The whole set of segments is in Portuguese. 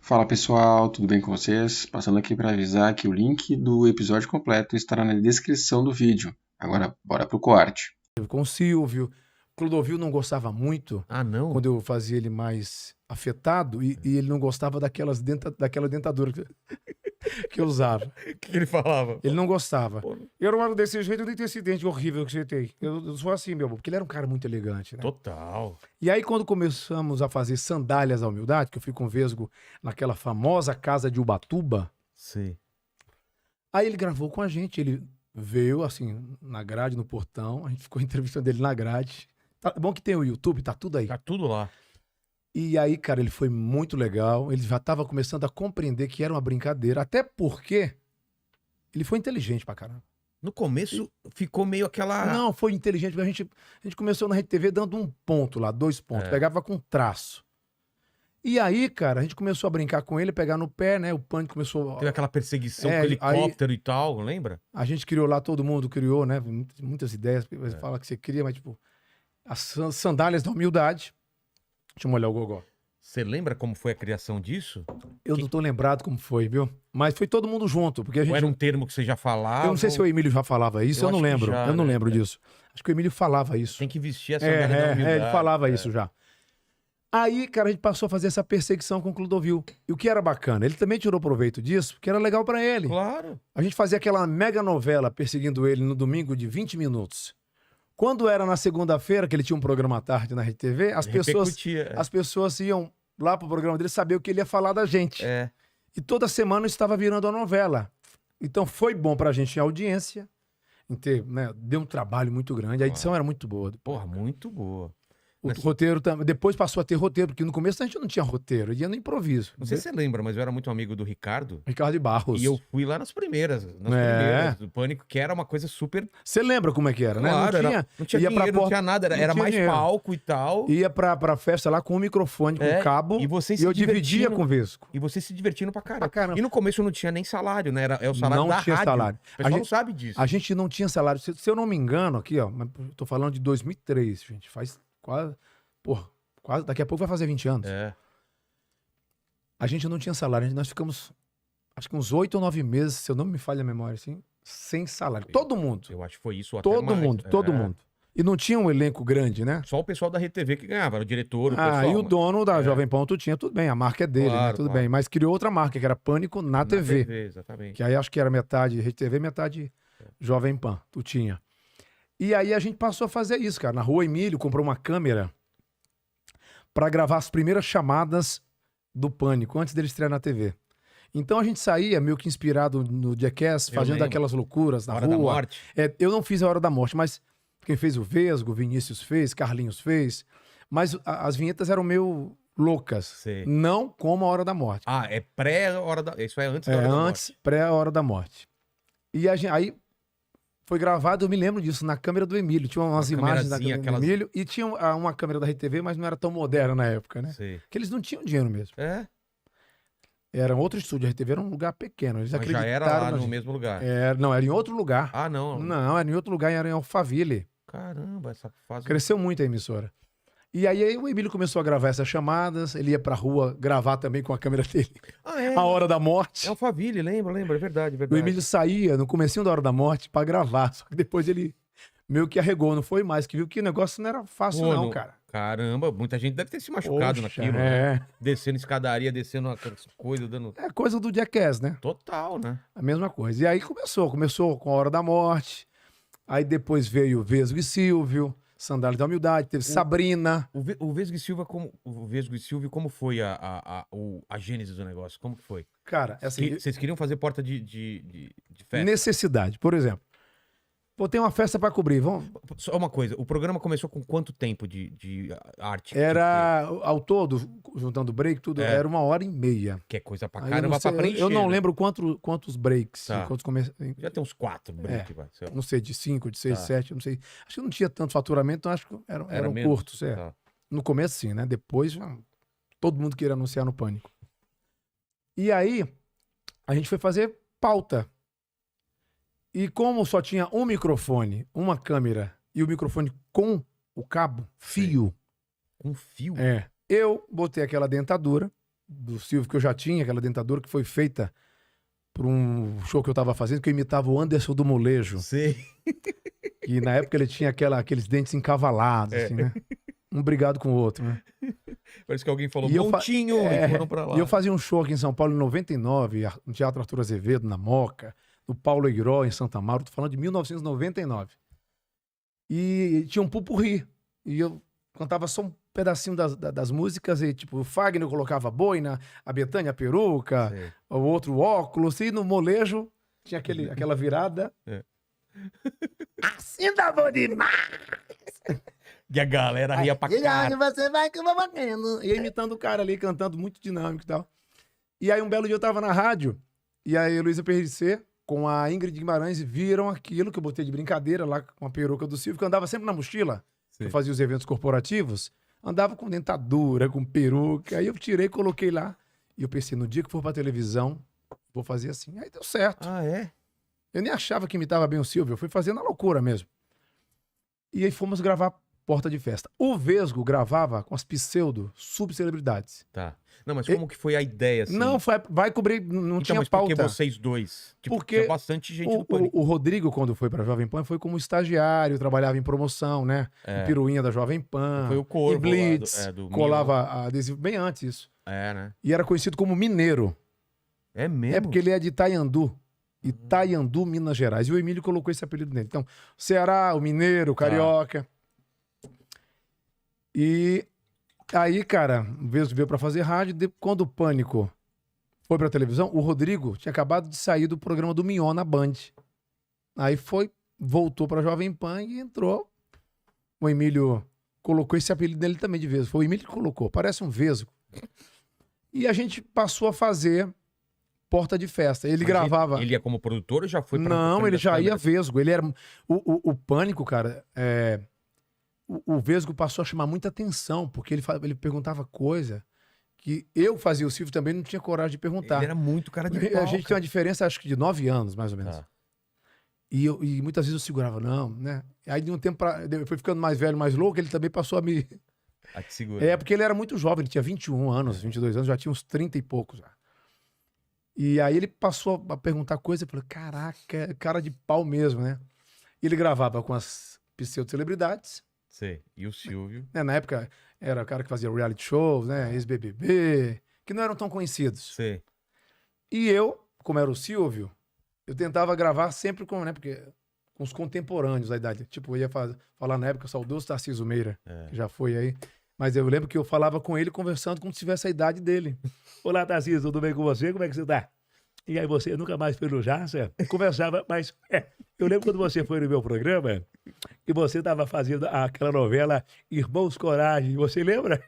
Fala pessoal, tudo bem com vocês? Passando aqui para avisar que o link do episódio completo estará na descrição do vídeo. Agora, bora pro corte. Com o Silvio. Clodovil não gostava muito. Ah, não? Quando eu fazia ele mais afetado e ele não gostava daquela dentadura que eu usava. O que ele falava? Ele não gostava. Pô. Eu não era desse jeito, eu nem tenho esse dente horrível que você tem. Eu sou assim, meu, porque ele era um cara muito elegante, né? Total. E aí, quando começamos a fazer Sandálias à Humildade, que eu fui com o Vesgo naquela famosa casa de Ubatuba, Sim. aí ele gravou com a gente. Ele veio, assim, na grade, no portão. A gente ficou entrevistando ele na grade. Tá bom que tem o YouTube, tá tudo aí. Tá tudo lá. E aí, cara, ele foi muito legal. Ele já tava começando a compreender que era uma brincadeira. Até porque ele foi inteligente pra caramba. No começo ficou meio aquela... Não, foi inteligente, porque a gente começou na Rede TV dando um ponto lá, 2 pontos. É. Pegava com traço. E aí, cara, a gente começou a brincar com ele, pegar no pé, né? O Pânico começou... Teve aquela perseguição É, com helicóptero e tal, lembra? A gente criou lá, todo mundo criou, né? Muitas ideias. Você fala que você cria, mas tipo... As Sandálias da Humildade. Deixa eu molhar o gogó. Você lembra como foi a criação disso? Eu não tô lembrado como foi, viu? Mas foi todo mundo junto, porque a gente... Ou era um termo que você já falava? Eu não sei se o Emílio já falava isso, eu não acho que lembro. já, Eu não né? lembro disso. Acho que o Emílio falava isso. Tem que vestir a sandália da humildade. Ele falava isso já. Aí, cara, a gente passou a fazer essa perseguição com o Clodovil. E o que era bacana? Ele também tirou proveito disso, porque era legal pra ele. Claro. A gente fazia aquela mega novela perseguindo ele no domingo de 20 minutos. Quando era na segunda-feira, que ele tinha um programa à tarde na Rede TV, as pessoas iam lá pro programa dele saber o que ele ia falar da gente. É. E toda semana estava virando a novela. Então foi bom pra gente em audiência, né? Deu um trabalho muito grande. A edição era muito boa. Porra, muito boa. O Mas- roteiro também. Depois passou a ter roteiro, porque no começo a gente não tinha roteiro, ia no improviso. Não sei se você lembra, mas eu era muito amigo do Ricardo. Ricardo de Barros. E eu fui lá nas primeiras do Pânico, que era uma coisa super... Você lembra como é que era, né? Claro, não tinha ia pra dinheiro, não porta- tinha nada, não era tinha mais dinheiro. palco e tal. Ia pra festa lá com um microfone, com cabo, e você e se eu dividia divertindo. com o Vesco. E você se divertindo pra caramba. Pra caramba. E no começo não tinha nem salário, né? É o salário Não da tinha rádio. salário. O pessoal A não gente- sabe disso. A gente não tinha salário. Se eu não me engano, aqui, ó, mas tô falando de 2003, gente. Faz quase. Porra, quase. Daqui a pouco vai fazer 20 anos. É. A gente não tinha salário. Nós ficamos, acho que uns 8 ou 9 meses, se eu não me falha a memória, assim, sem salário. Todo mundo. Eu acho que foi isso ou até Todo mais. mundo, todo É. mundo. E não tinha um elenco grande, né? Só o pessoal da RTV que ganhava, era o diretor, o Ah, pessoal. e o mas- dono da Jovem Pan, tu tinha, tudo bem, a marca é dele, né? Claro, Tudo claro. bem. Mas criou outra marca, que era Pânico na TV. Exatamente. Que aí acho que era metade Rede TV, metade Jovem Pan, tu tinha. E aí a gente passou a fazer isso, cara. Na Rua Emílio, comprou uma câmera pra gravar as primeiras chamadas do Pânico, antes dele estrear na TV. Então a gente saía meio que inspirado no Jackass, Eu fazendo lembro. aquelas loucuras na Hora rua. da Morte. Eu não fiz a Hora da Morte, mas quem fez o Vesgo, Vinícius fez, Carlinhos fez. Mas as vinhetas eram meio loucas. Sei. Não como a Hora da Morte. Ah, é pré-hora da... Isso é antes da É, hora da antes, pré a Hora da Morte. E aí foi gravado, eu me lembro disso, na câmera do Emílio. Tinha umas Uma imagens da câmerazinha, câmera do aquelas- Emílio e tinha uma câmera da Rede TV, mas não era tão moderna na época, né? Morte. Sei. Porque eles não tinham dinheiro mesmo. É, Era um outro estúdio, a Rede TV era um lugar pequeno. Eles mas já acreditaram era lá na no gente. mesmo lugar. Não, era em outro lugar. Ah, não. Não, era em outro lugar, era em Alphaville. Caramba, essa fase... Cresceu muito a emissora. E aí o Emílio começou a gravar essas chamadas, ele ia pra rua gravar também com a câmera dele. Ah, é? A Hora da Morte. É Alphaville, lembra, é verdade, é O verdade. Emílio saía no comecinho da Hora da Morte pra gravar, só que depois ele meio que arregou, não foi mais, que viu que o negócio não era fácil Pô, não, cara. Caramba, muita gente deve ter se machucado Poxa, naquilo, né? é. Descendo escadaria, descendo aquelas coisas, dando... É coisa do Jackass, né? Total, né? A mesma coisa. E aí começou com a Hora da Morte, aí depois veio Vesgo e Silvio, Sandálias da Humildade, teve Sabrina. O Vesgo e Silva, como foi a gênese do negócio? Como que foi? Cara, assim, Vocês queriam fazer porta de festa? necessidade. Por exemplo, pô, tem uma festa pra cobrir, vamos... Só uma coisa, o programa começou com quanto tempo de arte? Era, ao todo, juntando break, tudo, É. era 1h30. Que é coisa pra Aí eu caramba não sei- pra preencher. eu não né? lembro quantos breaks, Tá. quantos Já tem uns 4 break, vai. sei lá. não sei, de 5, de 6, Tá. 7, não sei. Acho que não tinha tanto faturamento, então acho que eram menos? curtos. É. Tá. No começo, sim, né? Depois, todo mundo queria anunciar no Pânico. E aí, a gente foi fazer pauta. E como só tinha um microfone, uma câmera e o microfone com o cabo, fio, Com fio? eu botei aquela dentadura do Silvio que eu já tinha, aquela dentadura que foi feita por um show que eu tava fazendo, que eu imitava o Anderson do Molejo. Sei. E na época ele tinha aqueles dentes encavalados, assim, né? Um brigado com o outro, né? Parece que alguém falou, E eu Montinho, e foram pra lá. E eu fazia um show aqui em São Paulo em 99, no Teatro Arthur Azevedo, na Moca, no Paulo Aguiró, em Santa Maura, tô falando de 1999. E tinha um pupurri. E eu cantava só um pedacinho das músicas, e tipo, o Fagner colocava boina, a Bethânia a peruca, Sei. o outro o óculos, e no molejo tinha aquela virada. Assim dá bom demais! E a galera ria pra E aí cara. você vai que eu vou batendo. E imitando o cara ali, cantando muito dinâmico e tal. E aí um belo dia eu tava na rádio, e aí a Luísa PRC com a Ingrid Guimarães viram aquilo que eu botei de brincadeira lá com a peruca do Silvio, que eu andava sempre na mochila, que eu fazia os eventos corporativos, andava com dentadura, com peruca, aí eu tirei, coloquei lá, e eu pensei, no dia que for pra televisão, vou fazer assim. Aí deu certo. Ah, é? Eu nem achava que imitava bem o Silvio, eu fui fazendo a loucura mesmo. E aí fomos gravar Porta de Festa. O Vesgo gravava com as pseudo-subcelebridades. Tá. Não, mas como que foi a ideia, assim? Não, vai cobrir, não então, tinha mas por que pauta. vocês dois? Tipo, Porque tinha bastante gente do Pânico. o Rodrigo, quando foi pra Jovem Pan, foi como estagiário, trabalhava em promoção, né? Em piruinha da Jovem Pan. Foi o Corvo em Blitz, lá do colava adesivo bem antes isso. É, né? E era conhecido como Mineiro. É mesmo? É porque ele é de Itaiandu. Itaiandu, Minas Gerais. E o Emílio colocou esse apelido nele. Então, Ceará, o Mineiro, o Carioca. E aí, cara, o Vesgo veio pra fazer rádio. Quando o Pânico foi pra televisão, o Rodrigo tinha acabado de sair do programa do Mignon na Band. Aí voltou pra Jovem Pan e entrou. O Emílio colocou esse apelido dele também de Vesgo. Foi o Emílio que colocou. Parece um Vesgo. E a gente passou a fazer Porta de Festa. Ele gravava... Ele ia como produtor ou já foi pra... Não, ele já ia Vesgo. Ele era... O Pânico, cara... O Vesgo passou a chamar muita atenção, porque ele perguntava coisa que eu fazia, o Silvio também não tinha coragem de perguntar. Ele era muito cara de pau, A gente tem uma diferença, acho que de 9 anos, mais ou menos. Tá. E muitas vezes eu segurava, não, né? Aí de um tempo eu fui ficando mais velho, mais louco, ele também passou a me... A te segura. porque ele era muito jovem, ele tinha 21 anos, 22 anos, já tinha uns 30 e poucos já. E aí ele passou a perguntar coisa, eu falei, caraca, cara de pau mesmo, né? E ele gravava com as pseudo-celebridades. Sei. E o Silvio? Na época, era o cara que fazia reality shows, né? Ex-BBB, que não eram tão conhecidos. Sei. E eu, como era o Silvio, eu tentava gravar sempre com, né? Porque com os contemporâneos da idade. Tipo, eu ia falar na época, o saudoso Tarcísio Meira, que já foi aí. Mas eu lembro que eu falava com ele conversando como se tivesse a idade dele. Olá, Tarcísio, tudo bem com você? Como é que você tá? E aí, você nunca mais foi no Jaça? Conversava, mas eu lembro quando você foi no meu programa e você estava fazendo aquela novela Irmãos Coragem. Você lembra?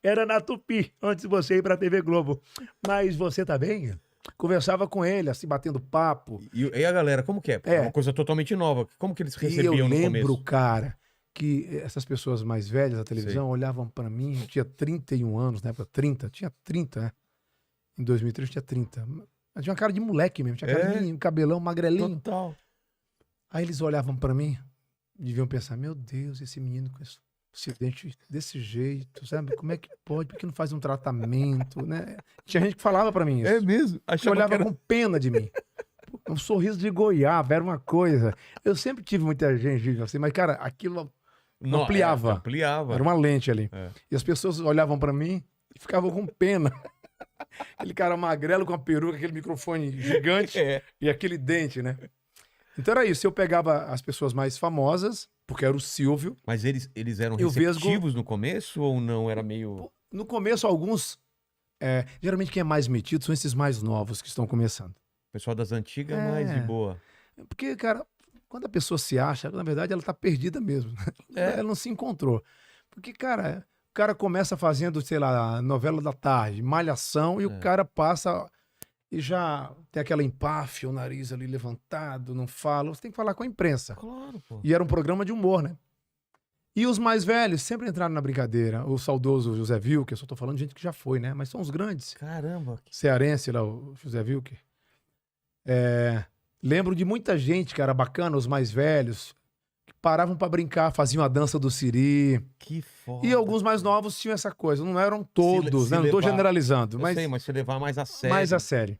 Era na Tupi, antes de você ir pra TV Globo. Mas você tá bem? Conversava com ele, assim, batendo papo. E a galera, como que é? É uma coisa totalmente nova. Como que eles recebiam no começo? E eu lembro, cara, que essas pessoas mais velhas da televisão olhavam pra mim, eu tinha 31 anos, na época, tinha 30, né? Em 2003 tinha 30. Mas tinha uma cara de moleque mesmo, tinha cara de cabelão, magrelinho. Total. Aí eles olhavam pra mim, deviam pensar, meu Deus, esse menino com esse dente desse jeito, sabe? Como é que pode? Por que não faz um tratamento, né? Tinha gente que falava pra mim isso. É mesmo? Que olhava com pena de mim. Um sorriso de goiaba, era uma coisa. Eu sempre tive muita gengiva assim, mas, cara, aquilo ampliava. Ampliava. Era uma lente ali. E as pessoas olhavam pra mim e ficavam com pena. Aquele cara magrelo com a peruca, aquele microfone gigante e aquele dente, né? Então era isso. Eu pegava as pessoas mais famosas, porque era o Silvio. Mas eles eram E o receptivos no começo ou não? Era meio... No começo, alguns... geralmente quem é mais metido são esses mais novos que estão começando. O pessoal das antigas é mais de boa. Porque, cara, quando a pessoa se acha, na verdade ela tá perdida mesmo. Ela não se encontrou. Porque, cara... O cara começa fazendo, sei lá, novela da tarde, malhação, e o cara passa e já tem aquela empáfia, o nariz ali levantado, não fala. Você tem que falar com a imprensa. Claro, pô. E era um programa de humor, né? E os mais velhos sempre entraram na brincadeira. O saudoso José Wilker, eu só tô falando de gente que já foi, né? Mas são os grandes. Caramba. Cearense lá, o José Wilker. Lembro de muita gente, cara, bacana, os mais velhos. paravam pra brincar, faziam a dança do siri. Que foda. E alguns mais novos tinham essa coisa. Não eram todos, se né? Não tô levar- generalizando, Eu mas sei, mas se levar mais a sério. mais a sério.